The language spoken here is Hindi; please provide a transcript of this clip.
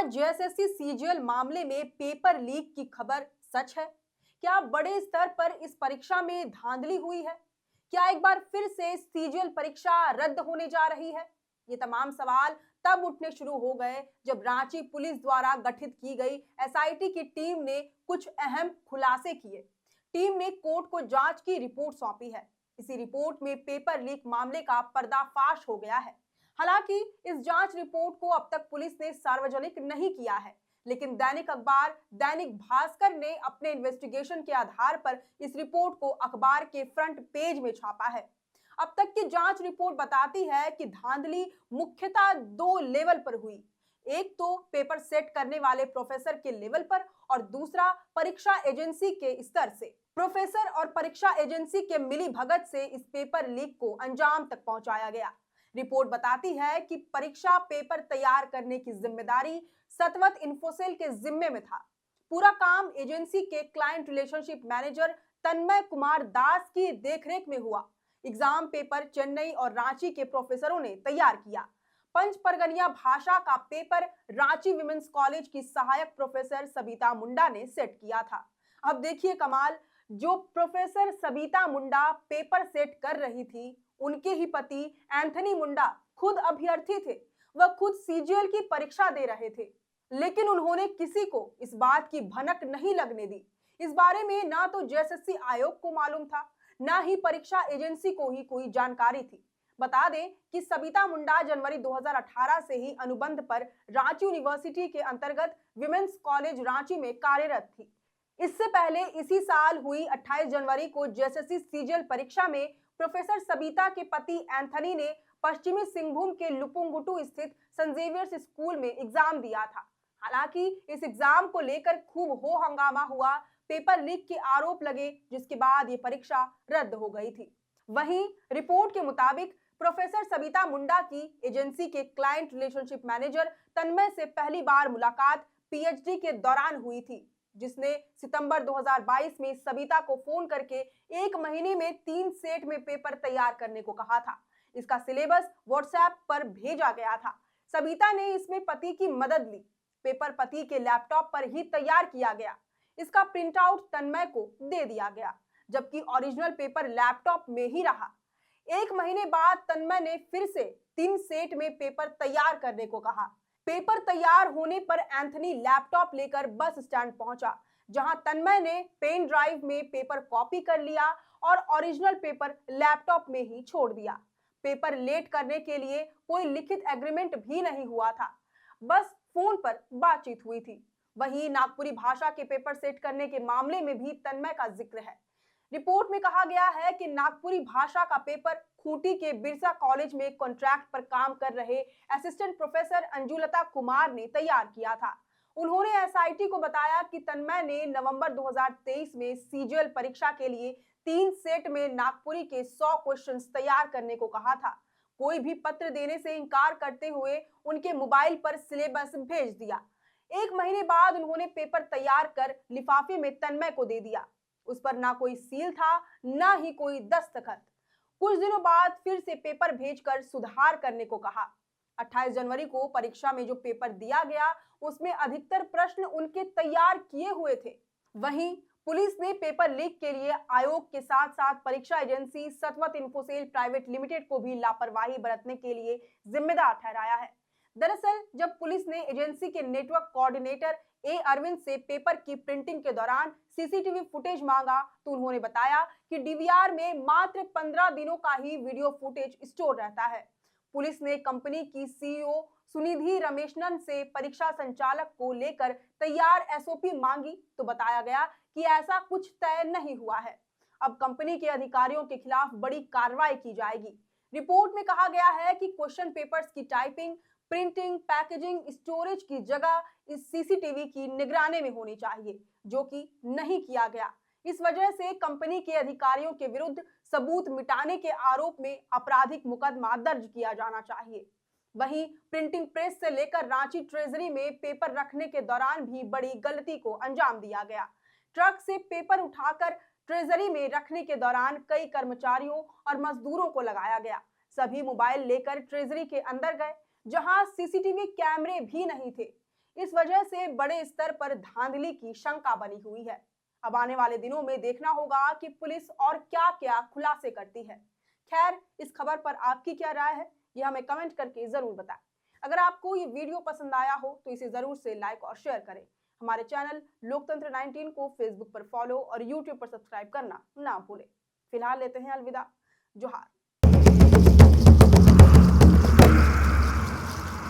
क्या जेएसएससी सीजीएल मामले में पेपर लीक की खबर सच है? क्या बड़े स्तर पर इस परीक्षा में धांधली हुई है? क्या एक बार फिर से सीजीएल परीक्षा रद्द होने जा रही है? ये तमाम सवाल तब उठने शुरू हो गए जब रांची पुलिस द्वारा गठित की गई एसआईटी की टीम ने कुछ अहम खुलासे किए। टीम ने कोर्ट को जांच की रिपोर्ट सौंपी है। इसी रिपोर्ट में पेपर लीक मामले का पर्दाफाश हो गया है। हालांकि इस जांच रिपोर्ट को अब तक पुलिस ने सार्वजनिक नहीं किया है, लेकिन दैनिक अखबार दैनिक भास्कर ने अपने इन्वेस्टिगेशन के आधार पर इस रिपोर्ट को अखबार के फ्रंट पेज में छापा है। अब तक की जांच रिपोर्ट बताती है कि धांधली मुख्यतः दो लेवल पर हुई। एक तो पेपर सेट करने वाले प्रोफेसर के लेवल पर और दूसरा परीक्षा एजेंसी के स्तर से। प्रोफेसर और परीक्षा एजेंसी के मिली भगत से इस पेपर लीक को अंजाम तक पहुंचाया गया। रिपोर्ट बताती है कि परीक्षा पेपर तैयार करने की जिम्मेदारी सतवत इन्फोसेल के जिम्मे में था। पूरा काम एजेंसी के क्लाइंट रिलेशनशिप मैनेजर तन्मय कुमार दास की देखरेख में हुआ। एग्जाम पेपर चेन्नई और रांची के प्रोफेसरों ने तैयार किया। पंच परगनिया भाषा का पेपर रांची विमेंस कॉलेज की सहायक प्रोफेसर सबिता मुंडा ने सेट किया था। अब देखिए कमाल, जो प्रोफेसर सबिता मुंडा पेपर सेट कर रही थी, उनके ही पति एंथनी मुंडा खुद अभ्यर्थी थे। वह खुद सीजीएल की परीक्षा दे रहे थे, लेकिन उन्होंने किसी को इस बात की भनक नहीं लगने दी। इस बारे में ना तो जेएसएससी आयोग को मालूम था, ना ही परीक्षा एजेंसी को ही कोई जानकारी थी। बता दें कि सबिता मुंडा जनवरी 2018 से ही अनुबंध पर रांची यूनिवर्सिटी के अंतर्गत विमेंस कॉलेज रांची में कार्यरत थी। इससे पहले इसी साल हुई 28 जनवरी को जेएसएससी सीजीएल परीक्षा में प्रोफेसर सबिता के पति एंथनी ने पश्चिमी सिंहभूम के लुपुंगुटू स्थित सेंट जेवियर्स स्कूल में एग्जाम दिया था। हालांकि इस एग्जाम को लेकर खूब हो हंगामा हुआ, पेपर लीक के आरोप लगे, जिसके बाद ये परीक्षा रद्द हो गई थी। वहीं रिपोर्ट के मुताबिक प्रोफेसर सबिता मुंडा की एजेंसी के क्लाइंट रिलेशनशिप मैनेजर तन्मय से पहली बार मुलाकात पीएचडी के दौरान हुई थी, जिसने सितंबर 2022 में सबिता को फोन करके 1 महीने में 3 सेट में पेपर तैयार करने को कहा था। इसका सिलेबस व्हाट्सएप पर भेजा गया था। सबिता ने इसमें पति की मदद ली। पेपर पति के लैपटॉप पर ही तैयार किया गया। इसका प्रिंट आउट तन्मय को दे दिया गया, जबकि ओरिजिनल पेपर लैपटॉप में ही रहा। 1 महीने बाद तन्मय ने फिर से 3 सेट में पेपर तैयार करने को कहा। पेपर तैयार होने पर एंथनी लैपटॉप लेकर बस स्टैंड पहुंचा, जहां तन्मय ने पेन ड्राइव में पेपर कॉपी कर लिया और ओरिजिनल पेपर लैपटॉप में ही छोड़ दिया। पेपर लेट करने के लिए कोई लिखित एग्रीमेंट भी नहीं हुआ था, बस फोन पर बातचीत हुई थी। वहीं नागपुरी भाषा के पेपर सेट करने के मामले में भी तन्मय का जिक्र है। रिपोर्ट में कहा गया है कि नागपुरी भाषा का पेपर खूंटी के बिरसा कॉलेज में कॉन्ट्रैक्ट पर काम कर रहे असिस्टेंट प्रोफेसर अंजुलता कुमार ने तैयार किया था। उन्होंने एसआईटी को बताया कि तन्मय ने नवंबर 2023 में सीजीएल परीक्षा के लिए 3 सेट में नागपुरी के 100 क्वेश्चंस तैयार करने को कहा था। कोई भी पत्र देने से इनकार करते हुए उनके मोबाइल पर सिलेबस भेज दिया। 1 महीने बाद उन्होंने पेपर तैयार कर लिफाफे में तन्मय को दे दिया। उस पर ना कोई सील था, ना ही कोई दस्तखत। कुछ दिनों बाद फिर से पेपर भेजकर सुधार करने को कहा। 28 जनवरी को परीक्षा में जो पेपर दिया गया, उसमें अधिकतर प्रश्न उनके तैयार किए हुए थे। वहीं पुलिस ने पेपर लीक के लिए आयोग के साथ साथ परीक्षा एजेंसी सतवत इन्फोसेल प्राइवेट लिमिटेड को भी लापरवाही बरतने के लिए जिम्मेदार ठहराया है। दरअसल जब पुलिस ने एजेंसी के नेटवर्क कोऑर्डिनेटर ए अरविंद से पेपर की प्रिंटिंग के दौरान सीसीटीवी फुटेज मांगा, तो उन्होंने बताया कि डीवीआर में मात्र 15 दिनों का ही वीडियो फुटेज स्टोर रहता है। पुलिस ने कंपनी की सीईओ सुनिधि रमेशनन से परीक्षा संचालक को लेकर तैयार एसओपी मांगी, तो बताया गया कि ऐसा कुछ तय नहीं हुआ है। अब कंपनी के अधिकारियों के खिलाफ बड़ी कार्रवाई की जाएगी। रिपोर्ट में कहा गया है कि क्वेश्चन पेपर्स की टाइपिंग, प्रिंटिंग, पैकेजिंग, स्टोरेज की जगह इस सीसीटीवी की निगरानी में होनी चाहिए, जो कि नहीं किया गया। इस वजह से कंपनी के अधिकारियों के विरुद्ध सबूत मिटाने के आरोप में आपराधिक मुकदमा दर्ज किया जाना चाहिए। वहीं प्रिंटिंग प्रेस से लेकर रांची ट्रेजरी में पेपर रखने के दौरान भी बड़ी गलती को अंजाम दिया गया। ट्रक से पेपर उठाकर ट्रेजरी में रखने के दौरान कई कर्मचारियों और मजदूरों को लगाया गया। सभी मोबाइल लेकर ट्रेजरी के अंदर गए, जहां सीसीटीवी कैमरे भी नहीं थे। इस वजह से बड़े स्तर पर धांधली की शंका बनी हुई है। अब आने वाले दिनों में देखना होगा कि पुलिस और क्या-क्या खुलासे करती है। खैर, इस खबर पर आपकी क्या राय है, यह हमें कमेंट करके जरूर बताएं। अगर आपको ये वीडियो पसंद आया हो तो इसे जरूर से लाइक और शेयर करें। हमारे चैनल लोकतंत्र 19 को फेसबुक पर फॉलो और यूट्यूब पर सब्सक्राइब करना ना भूलें। फिलहाल लेते हैं अलविदा। जोहार।